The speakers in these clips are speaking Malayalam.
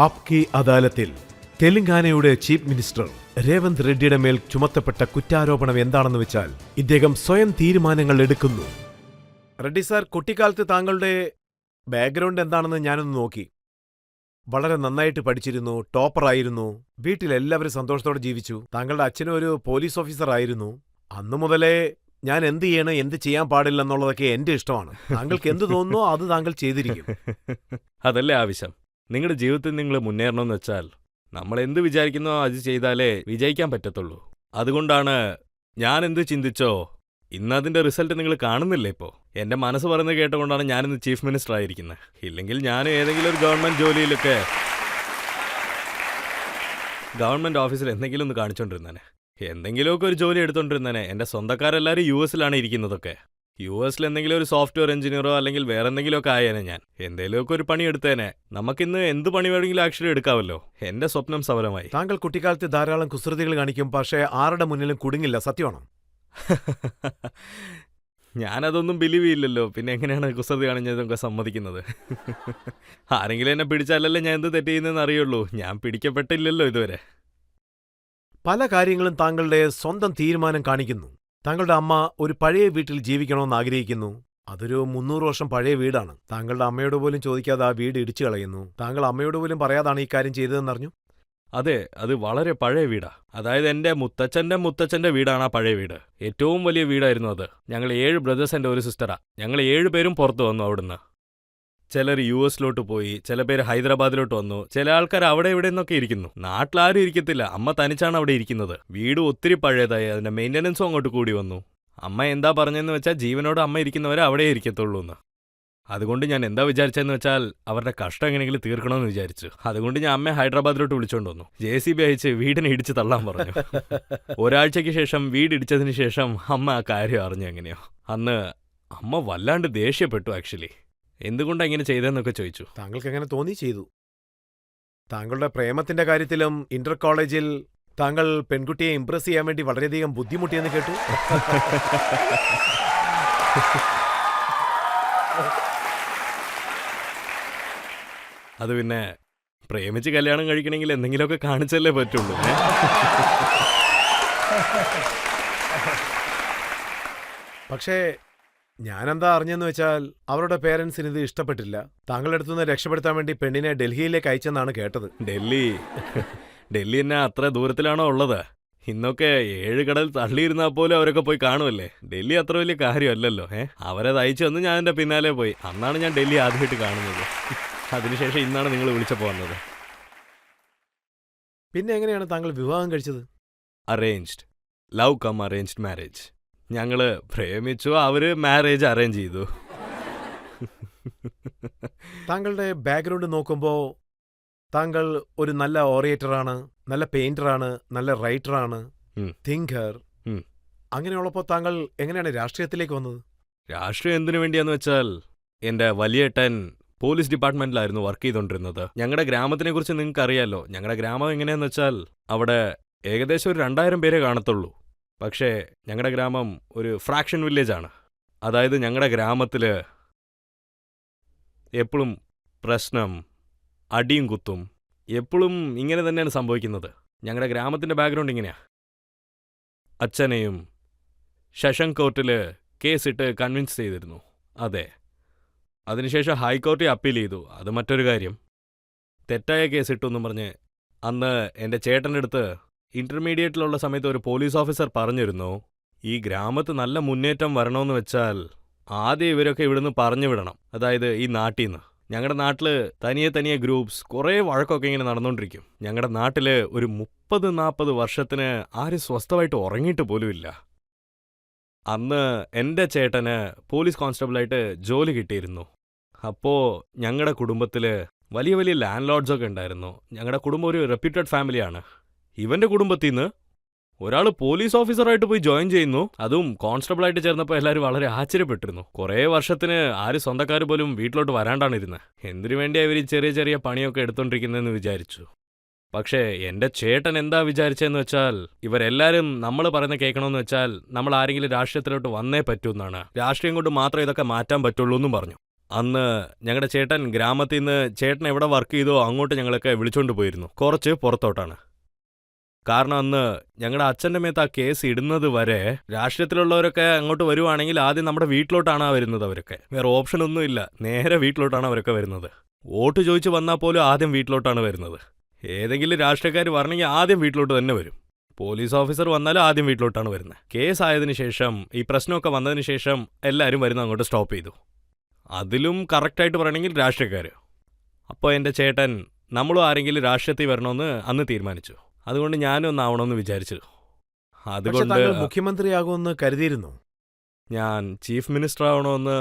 ആപ്കി അദാലത്തിൽ തെലങ്കാനയുടെ ചീഫ് മിനിസ്റ്റർ രേവന്ത് റെഡ്ഡിയുടെ മേൽ ചുമത്തപ്പെട്ട കുറ്റാരോപണം എന്താണെന്ന് വെച്ചാൽ ഇദ്ദേഹം സ്വയം തീരുമാനങ്ങൾ എടുക്കുന്നു. റെഡ്ഡി സാർ, കുട്ടിക്കാലത്ത് താങ്കളുടെ ബാക്ക്ഗ്രൗണ്ട് എന്താണെന്ന് ഞാനൊന്ന് നോക്കി. വളരെ നന്നായിട്ട് പഠിച്ചിരുന്നു, ടോപ്പറായിരുന്നു, വീട്ടിലെല്ലാവരും സന്തോഷത്തോടെ ജീവിച്ചു. താങ്കളുടെ അച്ഛനും ഒരു പോലീസ് ഓഫീസർ ആയിരുന്നു. അന്നു മുതലേ ഞാൻ എന്ത് ചെയ്യണം, എന്ത് ചെയ്യാൻ പാടില്ല എന്നുള്ളതൊക്കെ എന്റെ ഇഷ്ടമാണ്. താങ്കൾക്ക് എന്ത് തോന്നുന്നോ അത് താങ്കൾ ചെയ്തിരിക്കും. അതല്ലേ ആവശ്യം. നിങ്ങളുടെ ജീവിതത്തിൽ നിങ്ങൾ മുന്നേറണമെന്ന് വെച്ചാൽ നമ്മൾ എന്ത് വിചാരിക്കുന്നോ അത് ചെയ്താലേ വിജയിക്കാൻ പറ്റത്തുള്ളൂ. അതുകൊണ്ടാണ് ഞാൻ എന്ത് ചിന്തിച്ചോ ഇന്നതിന്റെ റിസൾട്ട് നിങ്ങൾ കാണുന്നില്ലേ. ഇപ്പോൾ എന്റെ മനസ്സ് പറയുന്നത് കേട്ടുകൊണ്ടാണ് ഞാനിന്ന് ചീഫ് മിനിസ്റ്റർ ആയിരിക്കുന്നത്. ഇല്ലെങ്കിൽ ഞാൻ ഏതെങ്കിലും ഒരു ഗവൺമെന്റ് ജോലിയിലൊക്കെ ഗവൺമെന്റ് ഓഫീസിൽ എന്തെങ്കിലും ഒന്ന് കാണിച്ചോണ്ടിരുന്നേനെ, എന്തെങ്കിലുമൊക്കെ ഒരു ജോലി എടുത്തോണ്ടിരുന്നേനെ. എന്റെ സ്വന്തക്കാരെല്ലാവരും US-ലാണ് ഇരിക്കുന്നതൊക്കെ. US-ൽ എന്തെങ്കിലും ഒരു സോഫ്റ്റ്വെയർ എഞ്ചിനീയറോ അല്ലെങ്കിൽ വേറെ എന്തെങ്കിലുമൊക്കെ ആയേനെ. ഞാൻ എന്തെങ്കിലുമൊക്കെ ഒരു പണി എടുത്തേനെ. നമുക്കിന്ന് എന്ത് പണി വേണമെങ്കിലും ആക്ച്വലി എടുക്കാമല്ലോ. എന്റെ സ്വപ്നം സഫലമായി. താങ്കൾ കുട്ടിക്കാലത്ത് ധാരാളം കുസൃതികൾ കാണിക്കും, പക്ഷേ ആരുടെ മുന്നിലും കുടുങ്ങില്ല, സത്യമാണോ? ഞാനതൊന്നും ബിലീവ് ചെയ്യില്ലല്ലോ, പിന്നെ എങ്ങനെയാണ് കുസൃതി കാണിച്ചതൊക്കെ സമ്മതിക്കുന്നത്? ആരെങ്കിലും എന്നെ പിടിച്ചാലല്ലേ ഞാൻ എന്ത് തെറ്റ് ചെയ്യുന്നതെന്ന് അറിയുള്ളൂ. ഞാൻ പിടിക്കപ്പെട്ടില്ലല്ലോ ഇതുവരെ. പല കാര്യങ്ങളും താങ്കളുടെ സ്വന്തം തീരുമാനം കാണിക്കുന്നു. താങ്കളുടെ അമ്മ ഒരു പഴയ വീട്ടിൽ ജീവിക്കണമെന്ന് ആഗ്രഹിക്കുന്നു. അതൊരു 300 വർഷം പഴയ വീടാണ്. താങ്കളുടെ അമ്മയോട് പോലും ചോദിക്കാതെ ആ വീട് ഇടിച്ചു കളയുന്നു. താങ്കൾ അമ്മയോട് പോലും പറയാതാണ് ഈ കാര്യം ചെയ്തതെന്നറിഞ്ഞു. അതെ, അത് വളരെ പഴയ വീടാ. അതായത് എന്റെ മുത്തച്ഛന്റെ വീടാണ് ആ പഴയ വീട്. ഏറ്റവും വലിയ വീടായിരുന്നു അത്. ഞങ്ങൾ 7 ബ്രദേഴ്സ് എൻ്റെ ഒരു സിസ്റ്ററാ. ഞങ്ങൾ 7 പേരും പുറത്തു വന്നു അവിടുന്ന്. ചിലർ US-ലോട്ട് പോയി, ചില പേര് ഹൈദരാബാദിലോട്ട് വന്നു, ചില ആൾക്കാർ അവിടെ ഇവിടെ നിന്നൊക്കെ ഇരിക്കുന്നു. നാട്ടിലാരും ഇരിക്കത്തില്ല, അമ്മ തനിച്ചാണ് അവിടെ ഇരിക്കുന്നത്. വീട് ഒത്തിരി പഴയതായി, അതിന്റെ മെയിൻ്റനൻസും അങ്ങോട്ട് കൂടി വന്നു. അമ്മ എന്താ പറഞ്ഞെന്ന് വെച്ചാൽ ജീവനോട് അമ്മ ഇരിക്കുന്നവരെ അവിടെ ഇരിക്കത്തുള്ളൂ എന്ന്. അതുകൊണ്ട് ഞാൻ എന്താ വിചാരിച്ചതെന്ന് വെച്ചാൽ അവരുടെ കഷ്ടം എങ്ങനെയെങ്കിലും തീർക്കണമെന്ന് വിചാരിച്ചു. അതുകൊണ്ട് ഞാൻ അമ്മയെ ഹൈദരാബാദിലോട്ട് വിളിച്ചോണ്ട് വന്നു. JCB അയച്ച് വീടിനെ ഇടിച്ച് തള്ളാൻ പറഞ്ഞു. ഒരാഴ്ചയ്ക്ക് ശേഷം വീട് ഇടിച്ചതിന് ശേഷം അമ്മ ആ കാര്യം അറിഞ്ഞു. എങ്ങനെയോ അന്ന് അമ്മ വല്ലാണ്ട് ദേഷ്യപ്പെട്ടു. ആക്ച്വലി എന്തുകൊണ്ടാ ഇങ്ങനെ ചെയ്തതെന്നൊക്കെ ചോദിച്ചു. താങ്കൾക്ക് എങ്ങനെ തോന്നി ചെയ്തു? താങ്കളുടെ പ്രേമത്തിന്റെ കാര്യത്തിലും ഇന്റർ കോളേജിൽ താങ്കൾ പെൺകുട്ടിയെ ഇംപ്രസ് ചെയ്യാൻ വേണ്ടി വളരെയധികം ബുദ്ധിമുട്ടിയെന്ന് കേട്ടു. അത് പിന്നെ പ്രേമിച്ച് കല്യാണം കഴിക്കണമെങ്കിൽ എന്തെങ്കിലുമൊക്കെ കാണിച്ചല്ലേ പറ്റുള്ളൂ. പക്ഷേ ഞാനെന്താ അറിഞ്ഞെന്ന് വെച്ചാൽ അവരുടെ പേരൻസിന് ഇത് ഇഷ്ടപ്പെട്ടില്ല. താങ്കളുടെ അടുത്തുനിന്ന് രക്ഷപ്പെടുത്താൻ വേണ്ടി പെണ്ണിനെ ഡൽഹിയിലേക്ക് അയച്ചെന്നാണ് കേട്ടത്. ഡൽഹി എന്നെ അത്ര ദൂരത്തിലാണോ ഉള്ളത്? ഇന്നൊക്കെ 7 കടൽ തള്ളിയിരുന്നാൽ പോലും അവരൊക്കെ പോയി കാണുമല്ലേ. ഡൽഹി അത്ര വലിയ കാര്യമല്ലല്ലോ. അവരത് അയച്ചു വന്ന് ഞാൻ എൻ്റെ പിന്നാലെ പോയി. അന്നാണ് ഞാൻ ഡൽഹി ആദ്യമായിട്ട് കാണുന്നത്. അതിനുശേഷം ഇന്നാണ് നിങ്ങൾ വിളിച്ചപ്പോൾ വന്നത്. പിന്നെ എങ്ങനെയാണ് താങ്കൾ വിവാഹം കഴിച്ചത്? Arranged love cum arranged marriage. ഞങ്ങൾ പ്രേമിച്ചു, അവര് മാരേജ് അറേഞ്ച് ചെയ്തു. താങ്കളുടെ ബാക്ക്ഗ്രൗണ്ട് നോക്കുമ്പോൾ താങ്കൾ ഒരു നല്ല ഓറിയേറ്ററാണ്, നല്ല പെയിന്ററാണ്, നല്ല റൈറ്ററാണ്, തിങ്കർ. അങ്ങനെയുള്ളപ്പോൾ താങ്കൾ എങ്ങനെയാണ് രാഷ്ട്രീയത്തിലേക്ക് വന്നത്? രാഷ്ട്രീയം എന്തിനു വേണ്ടിയാന്ന് വെച്ചാൽ എൻ്റെ വലിയേട്ടൻ പോലീസ് ഡിപ്പാർട്ട്മെന്റിലായിരുന്നു വർക്ക് ചെയ്തുകൊണ്ടിരുന്നത്. ഞങ്ങളുടെ ഗ്രാമത്തിനെ കുറിച്ച് നിങ്ങൾക്ക് അറിയാലോ. ഞങ്ങളുടെ ഗ്രാമം എങ്ങനെയാന്ന് വെച്ചാൽ അവിടെ ഏകദേശം ഒരു 2000 പേരെ കാണത്തുള്ളൂ. പക്ഷേ ഞങ്ങളുടെ ഗ്രാമം ഒരു ഫ്രാക്ഷൻ വില്ലേജ് ആണ്. അതായത് ഞങ്ങളുടെ ഗ്രാമത്തിൽ എപ്പോഴും പ്രശ്നം, അടിയും കുത്തും, എപ്പോഴും ഇങ്ങനെ തന്നെയാണ് സംഭവിക്കുന്നത്. ഞങ്ങളുടെ ഗ്രാമത്തിൻ്റെ ബാക്ക്ഗ്രൗണ്ട് ഇങ്ങനെയാ. അച്ഛനെയും സെഷൻ കോർട്ടിൽ കേസിട്ട് കൺവിൻസ് ചെയ്തിരുന്നു. അതെ, അതിനുശേഷം ഹൈക്കോടതി അപ്പീൽ ചെയ്തു. അത് മറ്റൊരു കാര്യം. തെറ്റായ കേസ് ഇട്ടെന്നും പറഞ്ഞ് അന്ന് എൻ്റെ ചേട്ടൻ്റെ അടുത്ത് ഇന്റർമീഡിയറ്റിലുള്ള സമയത്ത് ഒരു പോലീസ് ഓഫീസർ പറഞ്ഞിരുന്നു, ഈ ഗ്രാമത്ത് നല്ല മുന്നേറ്റം വരണമെന്ന് വെച്ചാൽ ആദ്യം ഇവരൊക്കെ ഇവിടുന്ന് പറഞ്ഞു വിടണം. അതായത് ഈ നാട്ടിൽ നിന്ന്. ഞങ്ങളുടെ നാട്ടിൽ തനിയെ ഗ്രൂപ്പ്സ് കുറേ വഴക്കൊക്കെ ഇങ്ങനെ നടന്നുകൊണ്ടിരിക്കും. ഞങ്ങളുടെ നാട്ടിൽ ഒരു 30-40 വർഷത്തിന് ആരും സ്വസ്ഥമായിട്ട് ഉറങ്ങിയിട്ട് പോലുമില്ല. അന്ന് എൻ്റെ ചേട്ടന് പോലീസ് കോൺസ്റ്റബിളായിട്ട് ജോലി കിട്ടിയിരുന്നു. അപ്പോൾ ഞങ്ങളുടെ കുടുംബത്തിൽ വലിയ വലിയ ലാൻഡ് ലോഡ്സൊക്കെ ഉണ്ടായിരുന്നു. ഞങ്ങളുടെ കുടുംബം ഒരു റെപ്യൂട്ടഡ് ഫാമിലിയാണ്. ഇവൻ്റെ കുടുംബത്തിൽ നിന്ന് ഒരാൾ പോലീസ് ഓഫീസറായിട്ട് പോയി ജോയിൻ ചെയ്യുന്നു, അതും കോൺസ്റ്റബിളായിട്ട് ചേർന്നപ്പോൾ എല്ലാവരും വളരെ ആശ്ചര്യപ്പെട്ടിരുന്നു. കുറേ വർഷത്തിന് ആര് സ്വന്തക്കാർ പോലും വീട്ടിലോട്ട് വരാണ്ടാണ് ഇരുന്നത്. എന്തിനു വേണ്ടിയാണ് ഇവർ ചെറിയ ചെറിയ പണിയൊക്കെ എടുത്തോണ്ടിരിക്കുന്നതെന്ന് വിചാരിച്ചു. പക്ഷേ എൻ്റെ ചേട്ടൻ എന്താ വിചാരിച്ചതെന്ന് വെച്ചാൽ ഇവരെല്ലാവരും നമ്മൾ പറയുന്ന കേൾക്കണമെന്ന് വെച്ചാൽ നമ്മൾ ആരെങ്കിലും രാഷ്ട്രീയത്തിലോട്ട് വന്നേ പറ്റൂ എന്നാണ്. രാഷ്ട്രീയം കൊണ്ട് മാത്രമേ ഇതൊക്കെ മാറ്റാൻ പറ്റുള്ളൂ എന്നും പറഞ്ഞു. അന്ന് ഞങ്ങളുടെ ചേട്ടൻ ഗ്രാമത്തിൽ നിന്ന് ചേട്ടൻ എവിടെ വർക്ക് ചെയ്തോ അങ്ങോട്ട് ഞങ്ങളൊക്കെ വിളിച്ചോണ്ട് പോയിരുന്നു. കുറച്ച് പുറത്തോട്ടാണ്. കാരണം അന്ന് ഞങ്ങളുടെ അച്ഛൻ്റെ മേത്ത് ആ കേസ് ഇടുന്നത് വരെ രാഷ്ട്രീയത്തിലുള്ളവരൊക്കെ അങ്ങോട്ട് വരുവാണെങ്കിൽ ആദ്യം നമ്മുടെ വീട്ടിലോട്ടാണ് വരുന്നത്. അവരൊക്കെ വേറെ ഓപ്ഷനൊന്നും ഇല്ല, നേരെ വീട്ടിലോട്ടാണ് അവരൊക്കെ വരുന്നത്. വോട്ട് ചോദിച്ച് വന്നാൽ പോലും ആദ്യം വീട്ടിലോട്ടാണ് വരുന്നത്. ഏതെങ്കിലും രാഷ്ട്രീയക്കാർ വരണമെങ്കിൽ ആദ്യം വീട്ടിലോട്ട് തന്നെ വരും. പോലീസ് ഓഫീസർ വന്നാലും ആദ്യം വീട്ടിലോട്ടാണ് വരുന്നത്. കേസായതിനു ശേഷം, ഈ പ്രശ്നമൊക്കെ വന്നതിന് ശേഷം എല്ലാവരും വരുന്ന അങ്ങോട്ട് സ്റ്റോപ്പ് ചെയ്തു. അതിലും കറക്റ്റായിട്ട് പറയണമെങ്കിൽ രാഷ്ട്രീയക്കാർ. അപ്പോൾ എൻ്റെ ചേട്ടൻ നമ്മളും ആരെങ്കിലും രാഷ്ട്രീയത്തിൽ വരണമെന്ന് അന്ന് തീരുമാനിച്ചു. അതുകൊണ്ട് ഞാനും ഒന്ന് ആവണമെന്ന് വിചാരിച്ചു. അതുകൊണ്ട് മുഖ്യമന്ത്രിയാകുമെന്ന് കരുതിയിരുന്നു. ഞാൻ ചീഫ് മിനിസ്റ്റർ ആവണമെന്ന്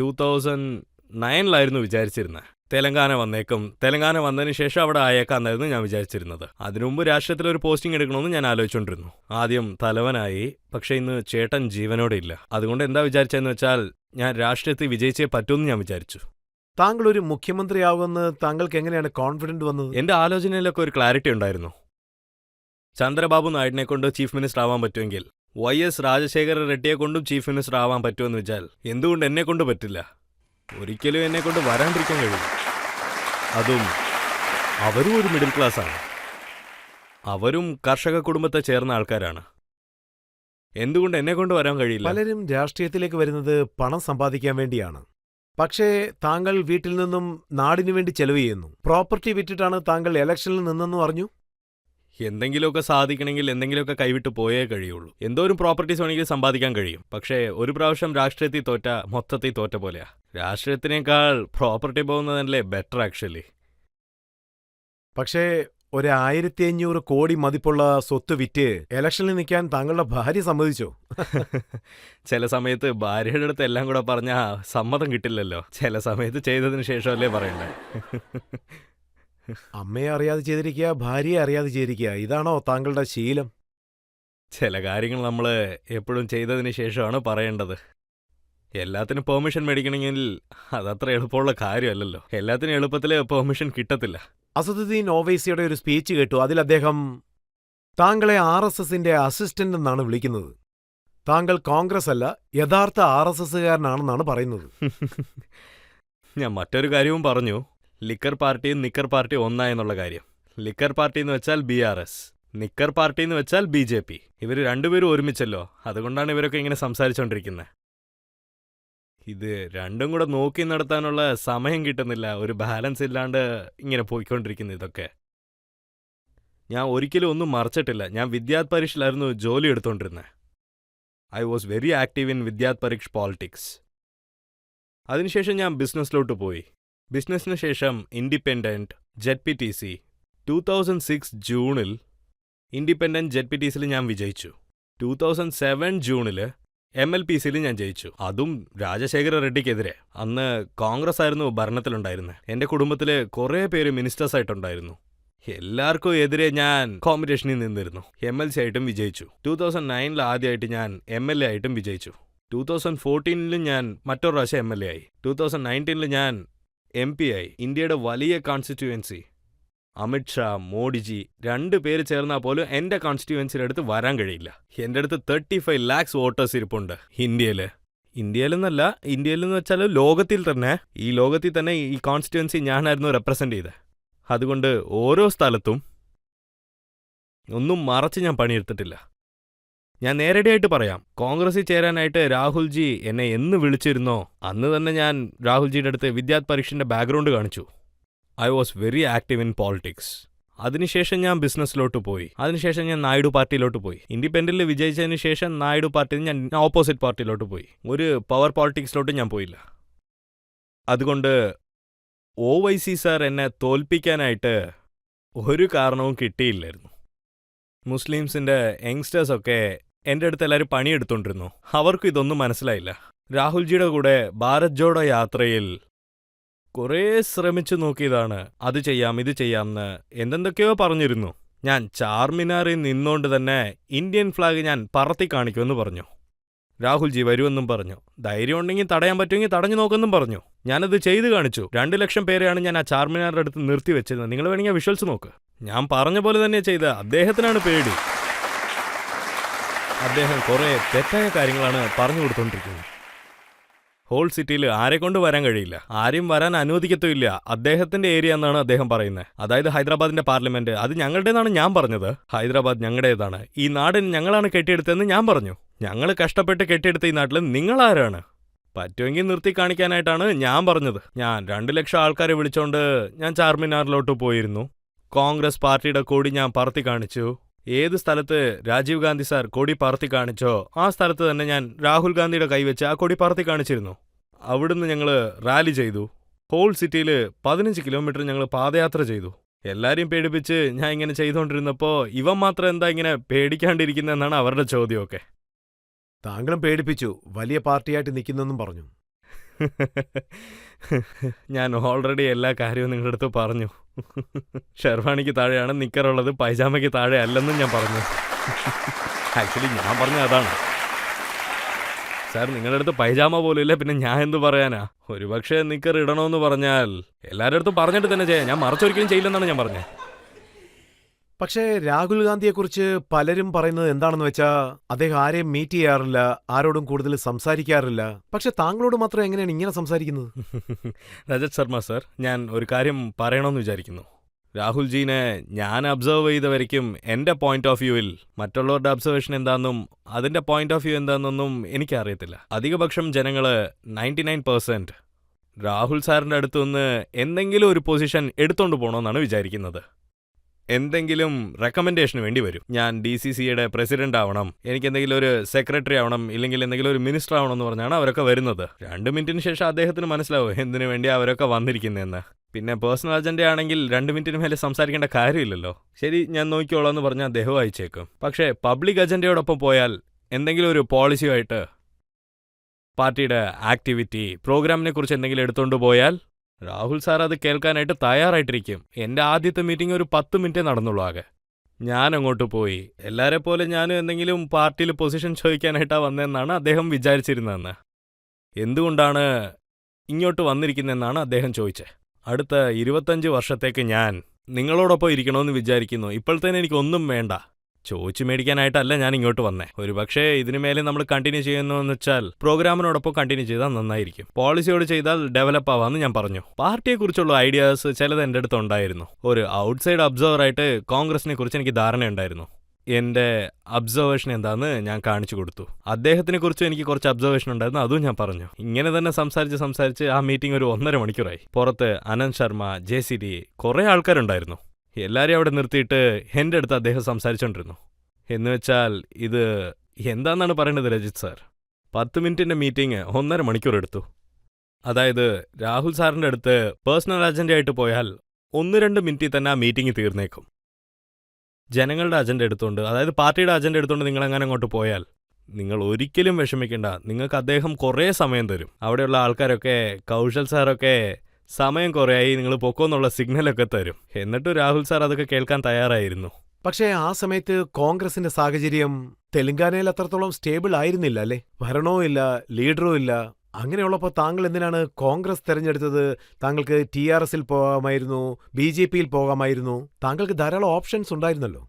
2009 വിചാരിച്ചിരുന്നത്. തെലങ്കാന വന്നേക്കും, തെലങ്കാന വന്നതിന് ശേഷം അവിടെ ആയേക്കാന്നായിരുന്നു ഞാൻ വിചാരിച്ചിരുന്നത്. അതിനുമുമ്പ് രാഷ്ട്രീയത്തിലൊരു പോസ്റ്റിംഗ് എടുക്കണമെന്ന് ഞാൻ ആലോചിച്ചുകൊണ്ടിരുന്നു. ആദ്യം തലവനായി, പക്ഷേ ഇന്ന് ചേട്ടൻ ജീവനോടെ ഇല്ല. അതുകൊണ്ട് എന്താ വിചാരിച്ചതെന്ന് വെച്ചാൽ ഞാൻ രാഷ്ട്രീയത്തിൽ വിജയിച്ചേ പറ്റുമെന്ന് ഞാൻ വിചാരിച്ചു. താങ്കൾ ഒരു മുഖ്യമന്ത്രിയാകുമെന്ന് താങ്കൾക്ക് എങ്ങനെയാണ് കോൺഫിഡന്റ് വന്നത്? എൻ്റെ ആലോചനയിലൊക്കെ ഒരു ക്ലാരിറ്റി ഉണ്ടായിരുന്നു. ചന്ദ്രബാബു നായിഡിനെ കൊണ്ട് ചീഫ് മിനിസ്റ്റർ ആവാൻ പറ്റുമെങ്കിൽ YS രാജശേഖര റെഡ്ഡിയെ കൊണ്ടും ചീഫ് മിനിസ്റ്റർ ആവാൻ പറ്റുമെന്ന് വെച്ചാൽ എന്തുകൊണ്ട് എന്നെ കൊണ്ട് പറ്റില്ല? ഒരിക്കലും എന്നെ കൊണ്ട് വരാണ്ടിരിക്കാൻ കഴിയും. അതും അവരും ഒരു മിഡിൽ ക്ലാസ്സാണ്. അവരും കർഷക കുടുംബത്തെ ചേർന്ന ആൾക്കാരാണ്. എന്തുകൊണ്ട് എന്നെ കൊണ്ട് വരാൻ കഴിയില്ല? പലരും രാഷ്ട്രീയത്തിലേക്ക് വരുന്നത് പണം സമ്പാദിക്കാൻ വേണ്ടിയാണ്. പക്ഷേ താങ്കൾ വീട്ടിൽ നിന്നും നാടിനു വേണ്ടി ചെലവ് ചെയ്യുന്നു. പ്രോപ്പർട്ടി വിറ്റിട്ടാണ് താങ്കൾ ഇലക്ഷനിൽ നിന്നെന്ന് പറഞ്ഞു. എന്തെങ്കിലുമൊക്കെ സാധിക്കണമെങ്കിൽ എന്തെങ്കിലുമൊക്കെ കൈവിട്ട് പോയേ കഴിയുള്ളൂ. എന്തോരം പ്രോപ്പർട്ടീസ് വേണമെങ്കിൽ സമ്പാദിക്കാൻ കഴിയും. പക്ഷേ ഒരു പ്രാവശ്യം രാഷ്ട്രീയത്തിൽ തോറ്റ മൊത്തത്തിൽ തോറ്റ പോലെയാ. രാഷ്ട്രീയത്തിനേക്കാൾ പ്രോപ്പർട്ടി പോകുന്നതല്ലേ ബെറ്റർ ആക്ച്വലി. പക്ഷേ 1500 കോടി മതിപ്പുള്ള സ്വത്ത് വിറ്റ് ഇലക്ഷനിൽ നിൽക്കാൻ താങ്കളുടെ ഭാര്യ സമ്മതിച്ചോ? ചില സമയത്ത് ഭാര്യയുടെ അടുത്ത് എല്ലാം കൂടെ പറഞ്ഞാൽ സമ്മതം കിട്ടില്ലല്ലോ. ചില സമയത്ത് ചെയ്തതിന് ശേഷമല്ലേ പറയണ്ടേ. അമ്മയെ അറിയാതെ ചെയ്തിരിക്കുക, ഭാര്യയെ അറിയാതെ ചെയ്തിരിക്കുക, ഇതാണോ താങ്കളുടെ ശീലം? ചില കാര്യങ്ങൾ നമ്മൾ എപ്പോഴും ചെയ്തതിന് ശേഷമാണ് പറയേണ്ടത്. എല്ലാത്തിനും പെർമിഷൻ മേടിക്കണമെങ്കിൽ അതത്ര എളുപ്പമുള്ള കാര്യമല്ലല്ലോ. എല്ലാത്തിനും എളുപ്പത്തിൽ പെർമിഷൻ കിട്ടത്തില്ല. അസദുദ്ദീൻ ഓവൈസിയുടെ ഒരു സ്പീച്ച് കേട്ടു. അതിൽ അദ്ദേഹം താങ്കളെ RSSന്റെ അസിസ്റ്റന്റ് എന്നാണ് വിളിക്കുന്നത്. താങ്കൾ കോൺഗ്രസ് അല്ല, യഥാർത്ഥ RSSകാരനാണെന്നാണ് പറയുന്നത്. ഞാൻ മറ്റൊരു കാര്യവും പറഞ്ഞു. ലിക്കർ പാർട്ടിയും നിക്കർ പാർട്ടിയും ഒന്നായെന്നുള്ള കാര്യം. ലിക്കർ പാർട്ടി എന്ന് വെച്ചാൽ BRS, നിക്കർ പാർട്ടി എന്ന് വെച്ചാൽ BJP. ഇവർ രണ്ടുപേരും ഒരുമിച്ചല്ലോ. അതുകൊണ്ടാണ് ഇവരൊക്കെ ഇങ്ങനെ സംസാരിച്ചുകൊണ്ടിരിക്കുന്നത്. ഇത് രണ്ടും കൂടെ നോക്കി നടത്താനുള്ള സമയം കിട്ടുന്നില്ല. ഒരു ബാലൻസ് ഇല്ലാണ്ട് ഇങ്ങനെ പോയിക്കൊണ്ടിരിക്കുന്നു ഇതൊക്കെ. ഞാൻ ഒരിക്കലും ഒന്നും മറച്ചിട്ടില്ല. ഞാൻ വിദ്യാത് പരീക്ഷയിലായിരുന്നു ജോലി എടുത്തുകൊണ്ടിരുന്നത്. I was very active in വിദ്യാത് പരീക്ഷ പോളിറ്റിക്സ്. അതിനുശേഷം ഞാൻ ബിസിനസ്സിലോട്ട് പോയി. ബിസിനസ്സിന് ശേഷം ഇൻഡിപെൻഡൻറ്റ്, ZPTC. 2006 ജൂണിൽ ഇൻഡിപെൻഡൻറ്റ് ZPTCയിൽ ഞാൻ വിജയിച്ചു. 2007 ജൂണിൽ MLPCയിൽ ഞാൻ ജയിച്ചു. അതും രാജശേഖര റെഡ്ഡിക്കെതിരെ. അന്ന് കോൺഗ്രസ് ആയിരുന്നു ഭരണത്തിലുണ്ടായിരുന്നത്. എൻ്റെ കുടുംബത്തിൽ കുറേ പേര് മിനിസ്റ്റേഴ്സ് ആയിട്ടുണ്ടായിരുന്നു. എല്ലാവർക്കും എതിരെ ഞാൻ കോമ്പറ്റീഷനിൽ നിന്നിരുന്നു. MLC ആയിട്ടും വിജയിച്ചു. 2009 ആദ്യമായിട്ട് ഞാൻ MLA ആയിട്ടും വിജയിച്ചു. 2014 ഞാൻ മറ്റൊരു പ്രാവശ്യം MLA ആയി. 2019 ഞാൻ MP ആയി. ഇന്ത്യയുടെ വലിയ കോൺസ്റ്റിറ്റ്യുവൻസി. അമിത്ഷാ, മോഡിജി 2 പേര് ചേർന്നാൽ പോലും എൻ്റെ കോൺസ്റ്റിറ്റ്യുവൻസിയുടെ അടുത്ത് വരാൻ കഴിയില്ല. എൻ്റെ അടുത്ത് 35 lakhs വോട്ടേഴ്സ് ഇരിപ്പുണ്ട് ഇന്ത്യയിൽ. ഇന്ത്യയിലെന്നല്ല, ഇന്ത്യയിലെന്ന് വെച്ചാൽ ലോകത്തിൽ തന്നെ. ഈ ലോകത്തിൽ തന്നെ ഈ കോൺസ്റ്റിറ്റ്യുവൻസി ഞാനായിരുന്നു റെപ്രസെൻ്റ് ചെയ്തത്. അതുകൊണ്ട് ഓരോ സ്ഥലത്തും ഒന്നും മറച്ച് ഞാൻ പണിയെടുത്തിട്ടില്ല. ഞാൻ നേരടിയായിട്ട് പറയാം, കോൺഗ്രസിൽ ചേരാനായിട്ട് രാഹുൽജി എന്നെ എന്ന് വിളിച്ചിരുന്നോ അന്ന് തന്നെ ഞാൻ രാഹുൽജിയുടെ അടുത്ത് വിദ്യാത് പരീക്ഷൻ്റെ ബാക്ക്ഗ്രൗണ്ട് കാണിച്ചു. I was very active in politics. അതിനുശേഷം ഞാൻ ബിസിനസ്സിലോട്ട് പോയി. അതിനുശേഷം ഞാൻ നായിഡു പാർട്ടിയിലോട്ട് പോയി. ഇൻഡിപെൻഡന്റിൽ വിജയിച്ചതിന് ശേഷം നായിഡു പാർട്ടിയിൽ ഞാൻ ഓപ്പോസിറ്റ് പാർട്ടിയിലോട്ട് പോയി. ഒരു പവർ പോളിറ്റിക്സിലോട്ട് ഞാൻ പോയില്ല. അതുകൊണ്ട് OYC സാർ എന്നെ തോൽപ്പിക്കാനായിട്ട് ഒരു കാരണവും കിട്ടിയില്ലായിരുന്നു. മുസ്ലിംസിൻ്റെ യങ്സ്റ്റേഴ്സൊക്കെ എൻ്റെ അടുത്ത് എല്ലാവരും പണിയെടുത്തോണ്ടിരുന്നു. അവർക്കും ഇതൊന്നും മനസ്സിലായില്ല. രാഹുൽജിയുടെ കൂടെ ഭാരത് ജോഡോ യാത്രയിൽ കുറേ ശ്രമിച്ചു നോക്കിയതാണ്. അത് ചെയ്യാം, ഇത് ചെയ്യാമെന്ന് എന്തെന്തൊക്കെയോ പറഞ്ഞിരുന്നു. ഞാൻ ചാർമിനാറിൽ നിന്നുകൊണ്ട് തന്നെ ഇന്ത്യൻ ഫ്ലാഗ് ഞാൻ പറത്തി കാണിക്കുമെന്ന് പറഞ്ഞു. രാഹുൽജി വരുമെന്നും പറഞ്ഞു. ധൈര്യം ഉണ്ടെങ്കിൽ തടയാൻ പറ്റുമെങ്കിൽ തടഞ്ഞു നോക്കുമെന്നും പറഞ്ഞു. ഞാനത് ചെയ്തു കാണിച്ചു. 2 ലക്ഷം പേരെയാണ് ഞാൻ ആ ചാർമിനാറിൻ്റെ അടുത്ത് നിർത്തി വെച്ചിരുന്നത്. നിങ്ങൾ വേണമെങ്കിൽ വിഷ്വൽസ് നോക്ക്. ഞാൻ പറഞ്ഞ പോലെ തന്നെ ചെയ്ത. അദ്ദേഹത്തിനാണ് പേടി. അദ്ദേഹം കുറേ തെറ്റായ കാര്യങ്ങളാണ് പറഞ്ഞു കൊടുത്തോണ്ടിരിക്കുന്നത്. ഹോൾ സിറ്റിയിൽ ആരെ കൊണ്ട് വരാൻ കഴിയില്ല, ആരെയും വരാൻ അനുവദിക്കത്തുമില്ല. അദ്ദേഹത്തിന്റെ ഏരിയ എന്നാണ് അദ്ദേഹം പറയുന്നത്. അതായത് ഹൈദരാബാദിന്റെ പാർലമെന്റ് അത് ഞങ്ങളുടേതാണ് ഞാൻ പറഞ്ഞത്. ഹൈദരാബാദ് ഞങ്ങളുടേതാണ്, ഈ നാടിന് ഞങ്ങളാണ് കെട്ടിയെടുത്തതെന്ന് ഞാൻ പറഞ്ഞു. ഞങ്ങൾ കഷ്ടപ്പെട്ട് കെട്ടിയെടുത്ത ഈ നാട്ടിൽ നിങ്ങളാരാണ്? പറ്റുമെങ്കിൽ നിർത്തി കാണിക്കാനായിട്ടാണ് ഞാൻ പറഞ്ഞത്. ഞാൻ 2 ലക്ഷം ആൾക്കാരെ വിളിച്ചോണ്ട് ഞാൻ ചാർമിനാറിലോട്ട് പോയിരുന്നു. കോൺഗ്രസ് പാർട്ടിയുടെ കൊടി ഞാൻ പറത്തി കാണിച്ചു. ഏത് സ്ഥലത്ത് രാജീവ് ഗാന്ധി സാർ കൊടി പറത്തി കാണിച്ചോ ആ സ്ഥലത്ത് തന്നെ ഞാൻ രാഹുൽ ഗാന്ധിയുടെ കൈവച്ച് ആ കൊടി പറത്തി കാണിച്ചിരുന്നു. അവിടുന്ന് ഞങ്ങൾ റാലി ചെയ്തു. ഹോൾ സിറ്റിയിൽ 15 കിലോമീറ്റർ ഞങ്ങൾ പാദയാത്ര ചെയ്തു. എല്ലാരെയും പേടിപ്പിച്ച് ഞാൻ ഇങ്ങനെ ചെയ്തുകൊണ്ടിരുന്നപ്പോൾ ഇവൻ മാത്രം എന്താ ഇങ്ങനെ പേടിക്കാണ്ടിരിക്കുന്നതെന്നാണ് അവരുടെ ചോദ്യമൊക്കെ. താങ്കളും പേടിപ്പിച്ചു, വലിയ പാർട്ടിയായിട്ട് നിൽക്കുന്നെന്നും പറഞ്ഞു. ഞാൻ ഓൾറെഡി എല്ലാ കാര്യവും നിങ്ങളുടെ അടുത്ത് പറഞ്ഞു. ഷെർവാണിക്ക് താഴെയാണ് നിക്കറുള്ളത്, പൈജാമയ്ക്ക് താഴെ അല്ലെന്നും ഞാൻ പറഞ്ഞു. ആക്ച്വലി ഞാൻ പറഞ്ഞ അതാണ്. സാർ നിങ്ങളുടെ അടുത്ത് പൈജാമ പോലും ഇല്ല, പിന്നെ ഞാൻ എന്ത് പറയാനാ? ഒരുപക്ഷെ നിക്കർ ഇടണമെന്ന് പറഞ്ഞാൽ എല്ലാവരുടെ അടുത്തും പറഞ്ഞിട്ട് തന്നെ ചെയ്യാം. ഞാൻ മറിച്ചൊരിക്കലും ചെയ്യില്ലെന്നാണ് ഞാൻ പറഞ്ഞത്. പക്ഷേ രാഹുൽ ഗാന്ധിയെക്കുറിച്ച് പലരും പറയുന്നത് എന്താണെന്ന് വെച്ചാൽ അദ്ദേഹം ആരെയും മീറ്റ് ചെയ്യാറില്ല, ആരോടും കൂടുതൽ സംസാരിക്കാറില്ല. പക്ഷെ താങ്കളോട് മാത്രം എങ്ങനെയാണ് ഇങ്ങനെ സംസാരിക്കുന്നത്? രജത് ശർമ്മ സർ, ഞാൻ ഒരു കാര്യം പറയണമെന്ന് വിചാരിക്കുന്നു. രാഹുൽജീനെ ഞാൻ അബ്സർവ് ചെയ്ത വരയ്ക്കും എൻ്റെ പോയിന്റ് ഓഫ് വ്യൂവിൽ മറ്റുള്ളവരുടെ അബ്സർവേഷൻ എന്താണെന്നും അതിൻ്റെ പോയിന്റ് ഓഫ് വ്യൂ എന്താണെന്നൊന്നും എനിക്കറിയത്തില്ല. അധികപക്ഷം ജനങ്ങൾ 99% രാഹുൽ സാറിൻ്റെ അടുത്തുനിന്ന് എന്തെങ്കിലും ഒരു പൊസിഷൻ എടുത്തുകൊണ്ട് പോകണമെന്നാണ് വിചാരിക്കുന്നത്. എന്തെങ്കിലും റെക്കമെൻഡേഷന് വേണ്ടി വരും. ഞാൻ DCCയുടെ പ്രസിഡന്റ് ആവണം, എനിക്ക് എന്തെങ്കിലും ഒരു സെക്രട്ടറി ആവണം, ഇല്ലെങ്കിൽ എന്തെങ്കിലും ഒരു മിനിസ്റ്റർ ആവണം എന്ന് പറഞ്ഞാണ് അവരൊക്കെ വരുന്നത്. 2 മിനിറ്റിന് ശേഷം അദ്ദേഹത്തിന് മനസ്സിലാവും എന്തിനു വേണ്ടി അവരൊക്കെ വന്നിരിക്കുന്നതെന്ന്. പിന്നെ പേഴ്സണൽ അജണ്ട ആണെങ്കിൽ 2 മിനിറ്റിന് മേലെ സംസാരിക്കേണ്ട കാര്യമില്ലല്ലോ. ശരി, ഞാൻ നോക്കിക്കോളാം എന്ന് പറഞ്ഞാൽ അദ്ദേഹം അയച്ചേക്കും. പക്ഷേ പബ്ലിക് അജണ്ടയോടൊപ്പം പോയാൽ എന്തെങ്കിലും ഒരു പോളിസിയായിട്ട് പാർട്ടിയുടെ ആക്ടിവിറ്റി പ്രോഗ്രാമിനെ കുറിച്ച് എന്തെങ്കിലും എടുത്തുകൊണ്ട് പോയാൽ രാഹുൽ സാർ അത് കേൾക്കാനായിട്ട് തയ്യാറായിട്ടിരിക്കും. എൻ്റെ ആദ്യത്തെ മീറ്റിംഗ് ഒരു 10 മിനിറ്റേ നടന്നുള്ളൂ ആകെ. ഞാൻ അങ്ങോട്ട് പോയി എല്ലാരെ പോലെ ഞാനും എന്തെങ്കിലും പാർട്ടിയിൽ പൊസിഷൻ ചോദിക്കാനായിട്ടാണ് വന്നതെന്നാണ് അദ്ദേഹം വിചാരിച്ചിരുന്നതെന്ന്. എന്തുകൊണ്ടാണ് ഇങ്ങോട്ട് വന്നിരിക്കുന്നതെന്നാണ് അദ്ദേഹം ചോദിച്ചത്. അടുത്ത 25 വർഷത്തേക്ക് ഞാൻ നിങ്ങളോടൊപ്പം ഇരിക്കണമെന്ന് വിചാരിക്കുന്നു. ഇപ്പോഴത്തേന് എനിക്കൊന്നും വേണ്ട. ചോദിച്ചു മേടിക്കാനായിട്ടല്ല ഞാൻ ഇങ്ങോട്ട് വന്നേ. ഒരു പക്ഷേ ഇതിനു മേലെ നമ്മൾ കണ്ടിന്യൂ ചെയ്യുന്നതെന്ന് വെച്ചാൽ പ്രോഗ്രാമിനോടൊപ്പം കണ്ടിന്യൂ ചെയ്താൽ നന്നായിരിക്കും. പോളിസിയോട് ചെയ്താൽ ഡെവലപ്പ് ആവാമെന്ന് ഞാൻ പറഞ്ഞു. പാർട്ടിയെക്കുറിച്ചുള്ള ഐഡിയാസ് ചിലത് എൻ്റെ അടുത്ത് ഉണ്ടായിരുന്നു. ഒരു ഔട്ട്സൈഡ് ഒബ്സർവറായിട്ട് കോൺഗ്രസിനെ കുറിച്ച് എനിക്ക് ധാരണയുണ്ടായിരുന്നു. എൻ്റെ അബ്സർവേഷൻ എന്താണെന്ന് ഞാൻ കാണിച്ചു കൊടുത്തു. അദ്ദേഹത്തിനെ കുറിച്ചും എനിക്ക് കുറച്ച് അബ്സർവേഷൻ ഉണ്ടായിരുന്നു, അതും ഞാൻ പറഞ്ഞു. ഇങ്ങനെ തന്നെ സംസാരിച്ച് ആ മീറ്റിംഗ് ഒരു 1.5 മണിക്കൂറായി. പുറത്ത് അനന്ത് ശർമ്മ, JCD കുറേ ആൾക്കാരുണ്ടായിരുന്നു. എല്ലാവരെയും അവിടെ നിർത്തിയിട്ട് എൻ്റെ അടുത്ത് അദ്ദേഹം സംസാരിച്ചുകൊണ്ടിരുന്നു. എന്നുവെച്ചാൽ ഇത് എന്താണെന്നാണ് പറയേണ്ടത് രജിത് സാർ? 10 മിനിറ്റിൻ്റെ മീറ്റിംഗ് 1.5 മണിക്കൂർ എടുത്തു. അതായത് രാഹുൽ സാറിൻ്റെ അടുത്ത് പേഴ്സണൽ അജണ്ടയായിട്ട് പോയാൽ 1-2 മിനിറ്റിൽ തന്നെ ആ മീറ്റിംഗ് തീർന്നേക്കും. ജനങ്ങളുടെ അജണ്ട എടുത്തുകൊണ്ട്, അതായത് പാർട്ടിയുടെ അജണ്ട എടുത്തുകൊണ്ട് നിങ്ങളെങ്ങനെ അങ്ങോട്ട് പോയാൽ നിങ്ങൾ ഒരിക്കലും വിഷമിക്കേണ്ട. നിങ്ങൾക്ക് അദ്ദേഹം കുറേ സമയം തരും. അവിടെയുള്ള ആൾക്കാരൊക്കെ, കൗശൽ സാറൊക്കെ സമയം കുറേയായി നിങ്ങൾ പൊക്കോന്നുള്ള സിഗ്നലൊക്കെ തരും. എന്നിട്ട് രാഹുൽ സാർ അതൊക്കെ കേൾക്കാൻ തയ്യാറായിരുന്നു. പക്ഷേ ആ സമയത്ത് കോൺഗ്രസിന്റെ സാഹചര്യം തെലങ്കാനയിൽ അത്രത്തോളം സ്റ്റേബിൾ ആയിരുന്നില്ല അല്ലേ? ഭരണവും ഇല്ല, ലീഡറും ഇല്ല. അങ്ങനെയുള്ളപ്പോൾ താങ്കൾ എന്തിനാണ് കോൺഗ്രസ് തെരഞ്ഞെടുത്തത്? താങ്കൾക്ക് TRSൽ പോകാമായിരുന്നു, BJPയിൽ പോകാമായിരുന്നു. താങ്കൾക്ക് ധാരാളം ഓപ്ഷൻസ് ഉണ്ടായിരുന്നല്ലോ.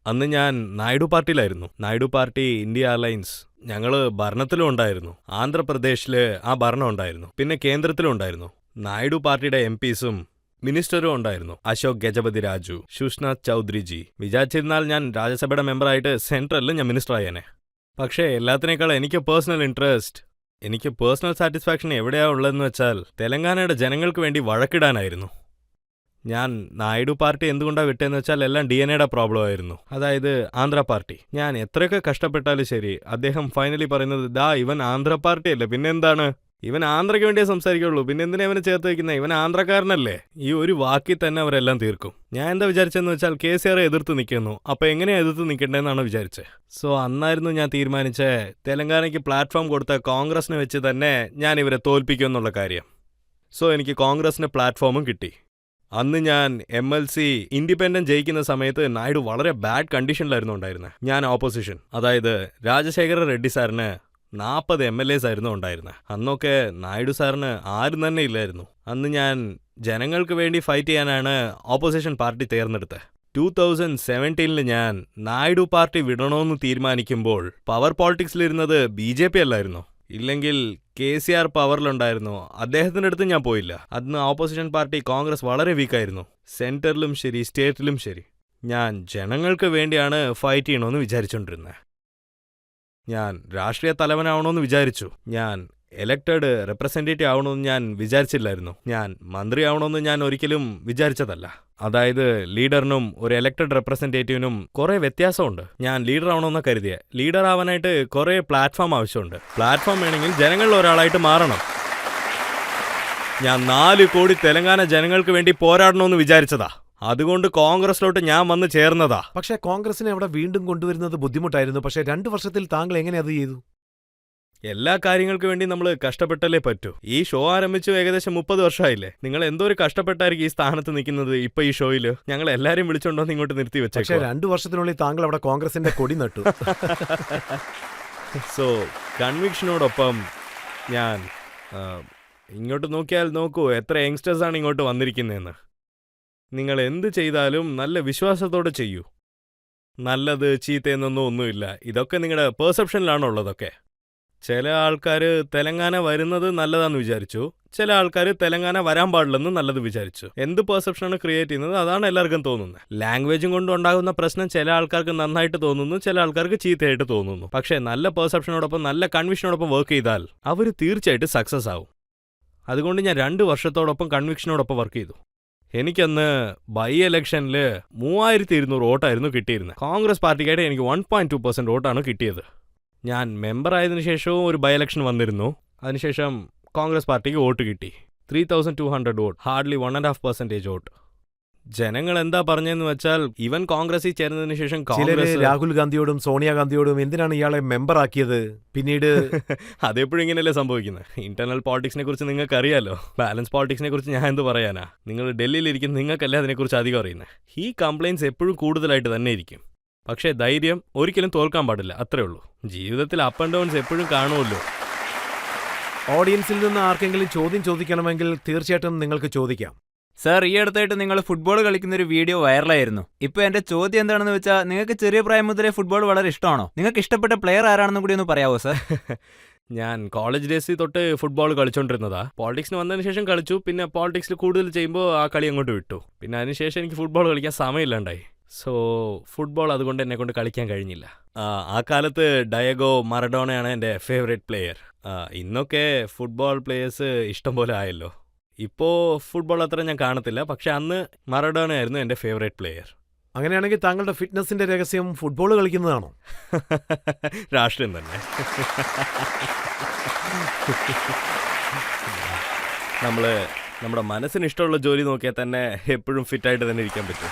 അന്ന് ഞാൻ നായിഡു പാർട്ടിയിലായിരുന്നു. നായിഡു പാർട്ടി, ഇന്ത്യ അലയൻസ്, ഞങ്ങൾ ഭരണത്തിലും ഉണ്ടായിരുന്നു. ആന്ധ്രാപ്രദേശിൽ ആ ഭരണം ഉണ്ടായിരുന്നു, പിന്നെ കേന്ദ്രത്തിലും ഉണ്ടായിരുന്നു. നായിഡു പാർട്ടിയുടെ MPസും മിനിസ്റ്ററും ഉണ്ടായിരുന്നു. അശോക് ഗജപതി രാജു, സുഷ്നാഥ് ചൗധരിജി. വിചാരിച്ചിരുന്നാൽ ഞാൻ രാജ്യസഭയുടെ മെമ്പറായിട്ട് സെൻട്രലിൽ ഞാൻ മിനിസ്റ്റർ ആയേനെ. പക്ഷേ എല്ലാത്തിനേക്കാൾ എനിക്ക് പേഴ്സണൽ സാറ്റിസ്ഫാക്ഷൻ എവിടെയാ ഉള്ളതെന്ന് വെച്ചാൽ തെലങ്കാനയുടെ ജനങ്ങൾക്ക് വേണ്ടി വഴക്കിടാനായിരുന്നു. ഞാൻ നായിഡു പാർട്ടി എന്തുകൊണ്ടാണ് വിട്ടതെന്ന് വെച്ചാൽ എല്ലാം DNA പ്രോബ്ലം ആയിരുന്നു. അതായത് ആന്ധ്ര പാർട്ടി. ഞാൻ എത്രയൊക്കെ കഷ്ടപ്പെട്ടാലും ശരി, അദ്ദേഹം ഫൈനലി പറയുന്നത് ഇവൻ ആന്ധ്ര പാർട്ടിയല്ലേ, പിന്നെന്താണ്, ഇവൻ ആന്ധ്രയ്ക്ക് വേണ്ടിയേ സംസാരിക്കുള്ളൂ, പിന്നെ എന്തിനാ ഇവനെ ചേർത്ത് വയ്ക്കുന്നത്, ഇവൻ ആന്ധ്രക്കാരനല്ലേ. ഈ ഒരു വാക്കിൽ തന്നെ അവരെല്ലാം തീർക്കും. ഞാൻ എന്താ വിചാരിച്ചതെന്ന് വെച്ചാൽ KCR എതിർത്ത് നിൽക്കുന്നു. അപ്പോൾ എങ്ങനെയാ എതിർത്ത് നിൽക്കേണ്ടതെന്നാണ് വിചാരിച്ചത്. സോ അന്നായിരുന്നു ഞാൻ തീരുമാനിച്ചേ തെലങ്കാനയ്ക്ക് പ്ലാറ്റ്ഫോം കൊടുത്ത കോൺഗ്രസിനെ വെച്ച് തന്നെ ഞാൻ ഇവരെ തോൽപ്പിക്കുമെന്നുള്ള കാര്യം. സോ എനിക്ക് കോൺഗ്രസിന് പ്ലാറ്റ്ഫോമും കിട്ടി. അന്ന് ഞാൻ MLC ഇൻഡിപെൻഡന്റ് ജയിക്കുന്ന സമയത്ത് നായിഡു വളരെ ബാഡ് കണ്ടീഷനിലായിരുന്നു ഉണ്ടായിരുന്നത്. ഞാൻ ഓപ്പോസിഷൻ, അതായത് രാജശേഖര റെഡ്ഡി സാറിന് 40 MLAs ആയിരുന്നു ഉണ്ടായിരുന്നത്. അന്നൊക്കെ നായിഡു സാറിന് ആരും തന്നെ ഇല്ലായിരുന്നു. അന്ന് ഞാൻ ജനങ്ങൾക്ക് വേണ്ടി ഫൈറ്റ് ചെയ്യാനാണ് ഓപ്പോസിഷൻ പാർട്ടി തിരഞ്ഞെടുത്തത്. 2017 ഞാൻ നായിഡു പാർട്ടി വിടണമെന്ന് തീരുമാനിക്കുമ്പോൾ പവർ പോളിറ്റിക്സിലിരുന്നത് BJP അല്ലായിരുന്നു. ഇല്ലെങ്കിൽ KCR പവറിലുണ്ടായിരുന്നു, അദ്ദേഹത്തിൻ്റെ അടുത്ത് ഞാൻ പോയില്ല. അന്ന് ഓപ്പോസിഷൻ പാർട്ടി കോൺഗ്രസ് വളരെ വീക്കായിരുന്നു. സെൻറ്ററിലും ശരി സ്റ്റേറ്റിലും ശരി. ഞാൻ ജനങ്ങൾക്ക് വേണ്ടിയാണ് ഫൈറ്റ് ചെയ്യണമെന്ന് വിചാരിച്ചുകൊണ്ടിരുന്നത്. ഞാൻ രാഷ്ട്രീയ തലവനാവണമെന്ന് വിചാരിച്ചു. ഞാൻ എലക്റ്റഡ് റെപ്രസെൻറ്റേറ്റീവ് ആവണമെന്ന് ഞാൻ വിചാരിച്ചില്ലായിരുന്നു. ഞാൻ മന്ത്രിയാവണമെന്ന് ഞാൻ ഒരിക്കലും വിചാരിച്ചതല്ല. അതായത് ലീഡറിനും ഒരു എലക്റ്റഡ് റെപ്രസെൻറ്റേറ്റീവിനും കുറേ വ്യത്യാസമുണ്ട്. ഞാൻ ലീഡർ ആവണമെന്ന് കരുതിയ ലീഡർ ആവാനായിട്ട് കുറേ പ്ലാറ്റ്ഫോം ആവശ്യമുണ്ട്. പ്ലാറ്റ്ഫോം വേണമെങ്കിൽ ജനങ്ങളിൽ ഒരാളായിട്ട് മാറണം. ഞാൻ 4 കോടി തെലങ്കാന ജനങ്ങൾക്ക് വേണ്ടി പോരാടണമെന്ന് വിചാരിച്ചതാ. അതുകൊണ്ട് കോൺഗ്രസിലോട്ട് ഞാൻ വന്ന് ചേർന്നതാ. പക്ഷേ കോൺഗ്രസിനെ അവിടെ വീണ്ടും കൊണ്ടുവരുന്നത് ബുദ്ധിമുട്ടായിരുന്നു. പക്ഷേ 2 വർഷത്തിൽ താങ്കൾ എങ്ങനെ അത് ചെയ്തു? എല്ലാ കാര്യങ്ങൾക്ക് വേണ്ടി നമ്മൾ കഷ്ടപ്പെട്ടല്ലേ പറ്റൂ. ഈ ഷോ ആരംഭിച്ചു ഏകദേശം 30 വർഷമായില്ലേ. നിങ്ങൾ എന്തോ ഒരു കഷ്ടപ്പെട്ടായിരിക്കും ഈ സ്ഥാനത്ത് നിൽക്കുന്നത്. ഇപ്പൊ ഈ ഷോയിൽ ഞങ്ങൾ എല്ലാരും വിളിച്ചോണ്ടോന്ന് ഇങ്ങോട്ട് നിർത്തി പക്ഷേ വെച്ചേ. 2 വർഷത്തിനുള്ളിൽ താങ്കൾ അവിടെ കോൺഗ്രസിന്റെ കൊടി നട്ടു. സോ കൺവിക്ഷനോടൊപ്പം ഞാൻ ഇങ്ങോട്ട് നോക്കിയാൽ നോക്കൂ എത്ര യങ്സ്റ്റേഴ്സാണ് ഇങ്ങോട്ട് വന്നിരിക്കുന്നതെന്ന്. നിങ്ങൾ എന്ത് ചെയ്താലും നല്ല വിശ്വാസത്തോടെ ചെയ്യൂ. നല്ലത് ചീത്തയെന്നൊന്നും ഒന്നുമില്ല. ഇതൊക്കെ നിങ്ങളുടെ പെർസെപ്ഷനിലാണുള്ളതൊക്കെ. ചില ആൾക്കാർ തെലങ്കാന വരുന്നത് നല്ലതാന്ന് വിചാരിച്ചു, ചില ആൾക്കാർ തെലങ്കാന വരാൻ പാടില്ലെന്ന് നല്ലത് വിചാരിച്ചു. എന്ത് പെർസെപ്ഷനാണ് ക്രിയേറ്റ് ചെയ്യുന്നത് അതാണ് എല്ലാവർക്കും തോന്നുന്നത്. ലാംഗ്വേജും കൊണ്ടുണ്ടാകുന്ന പ്രശ്നം ചില ആൾക്കാർക്ക് നന്നായിട്ട് തോന്നുന്നു, ചില ആൾക്കാർക്ക് ചീത്തയായിട്ട് തോന്നുന്നു. പക്ഷേ നല്ല പെർസെപ്ഷനോടൊപ്പം നല്ല കൺവിക്ഷനോടൊപ്പം വർക്ക് ചെയ്താൽ അവർ തീർച്ചയായിട്ടും സക്സസ് ആവും. അതുകൊണ്ട് ഞാൻ 2 വർഷത്തോടൊപ്പം കൺവിക്ഷനോടൊപ്പം വർക്ക് ചെയ്തു. എനിക്കന്ന് ബൈ ഇലക്ഷനിൽ 3200 വോട്ടായിരുന്നു കിട്ടിയിരുന്നത്. കോൺഗ്രസ് പാർട്ടിക്കായിട്ട് എനിക്ക് 1.2% വോട്ടാണ് കിട്ടിയത്. ഞാൻ മെമ്പർ ആയതിനു ശേഷവും ഒരു ബൈ ഇലക്ഷൻ വന്നിരുന്നു. അതിനുശേഷം കോൺഗ്രസ് പാർട്ടിക്ക് വോട്ട് കിട്ടി. 3200 വോട്ട്, ഹാർഡ്ലി 1.5% വോട്ട്. ജനങ്ങൾ എന്താ പറഞ്ഞതെന്ന് വെച്ചാൽ ഇവൻ കോൺഗ്രസിൽ ചേർന്നതിന് ശേഷം ചിലര് രാഹുൽ ഗാന്ധിയോടും സോണിയാഗാന്ധിയോടും എന്തിനാണ് ഇയാളെ മെമ്പർ ആക്കിയത്, പിന്നീട് അതെപ്പോഴും ഇങ്ങനെയല്ലേ സംഭവിക്കുന്നത്. ഇന്റർണൽ പോളിറ്റിക്സിനെ കുറിച്ച് നിങ്ങൾക്ക് അറിയാലോ. ബാലൻസ് പോളിറ്റിക്സിനെ കുറിച്ച് ഞാൻ എന്ത് പറയാനാ. നിങ്ങൾ ഡൽഹിയിലിരിക്കുന്ന നിങ്ങൾക്കല്ലേ അതിനെക്കുറിച്ച് അധികം അറിയുന്നത്. ഈ കംപ്ലയിൻസ് എപ്പോഴും കൂടുതലായിട്ട് തന്നെ ഇരിക്കും. പക്ഷേ ധൈര്യം ഒരിക്കലും തോൽക്കാൻ പാടില്ല, അത്രേ ഉള്ളൂ. ജീവിതത്തിൽ അപ്പ് ആൻഡ് ഡൗൺസ് എപ്പോഴും കാണുമല്ലോ. ഓഡിയൻസിൽ നിന്ന് ആർക്കെങ്കിലും ചോദ്യം ചോദിക്കണമെങ്കിൽ തീർച്ചയായിട്ടും നിങ്ങൾക്ക് ചോദിക്കാം. സാർ, ഈ അടുത്തായിട്ട് നിങ്ങൾ ഫുട്ബോൾ കളിക്കുന്ന ഒരു വീഡിയോ വൈറലായിരുന്നു. ഇപ്പൊ എന്റെ ചോദ്യം എന്താണെന്ന് വെച്ചാൽ, നിങ്ങൾക്ക് ചെറിയ പ്രായം മുതലേ ഫുട്ബോൾ വളരെ ഇഷ്ടമാണോ? നിങ്ങൾക്ക് ഇഷ്ടപ്പെട്ട പ്ലെയർ ആരാണെന്നും കൂടി ഒന്ന് പറയാവോ സാർ? ഞാൻ കോളേജ് ഡേയ്സിൽ തൊട്ട് ഫുട്ബോൾ കളിച്ചോണ്ടിരുന്നതാ. പോളിറ്റിക്സിന് വന്നതിന് ശേഷം കളിച്ചു. പിന്നെ പോളിറ്റിക്സിൽ കൂടുതൽ ചെയ്യുമ്പോൾ ആ കളി അങ്ങോട്ട് വിട്ടു. പിന്നെ അതിനുശേഷം എനിക്ക് ഫുട്ബോൾ കളിക്കാൻ സമയമില്ലാണ്ടായി. സോ ഫുട്ബോൾ അതുകൊണ്ട് എന്നെ കൊണ്ട് കളിക്കാൻ കഴിഞ്ഞില്ല. ആ കാലത്ത് ഡയഗോ മറഡോണയാണ് എൻ്റെ ഫേവറേറ്റ് പ്ലെയർ. ഇന്നൊക്കെ ഫുട്ബോൾ പ്ലേയേഴ്സ് ഇഷ്ടം പോലെ ആയല്ലോ. ഇപ്പോൾ ഫുട്ബോൾ അത്ര ഞാൻ കാണത്തില്ല, പക്ഷെ അന്ന് മറഡോണ ആയിരുന്നു എൻ്റെ ഫേവറേറ്റ് പ്ലെയർ. അങ്ങനെയാണെങ്കിൽ താങ്കളുടെ ഫിറ്റ്നസിന്റെ രഹസ്യം ഫുട്ബോൾ കളിക്കുന്നതാണോ? രാഷ്ട്രീയം തന്നെ. നമ്മുടെ മനസ്സിന് ഇഷ്ടമുള്ള ജോലി നോക്കിയാൽ തന്നെ എപ്പോഴും ഫിറ്റായിട്ട് തന്നെ ഇരിക്കാൻ പറ്റും.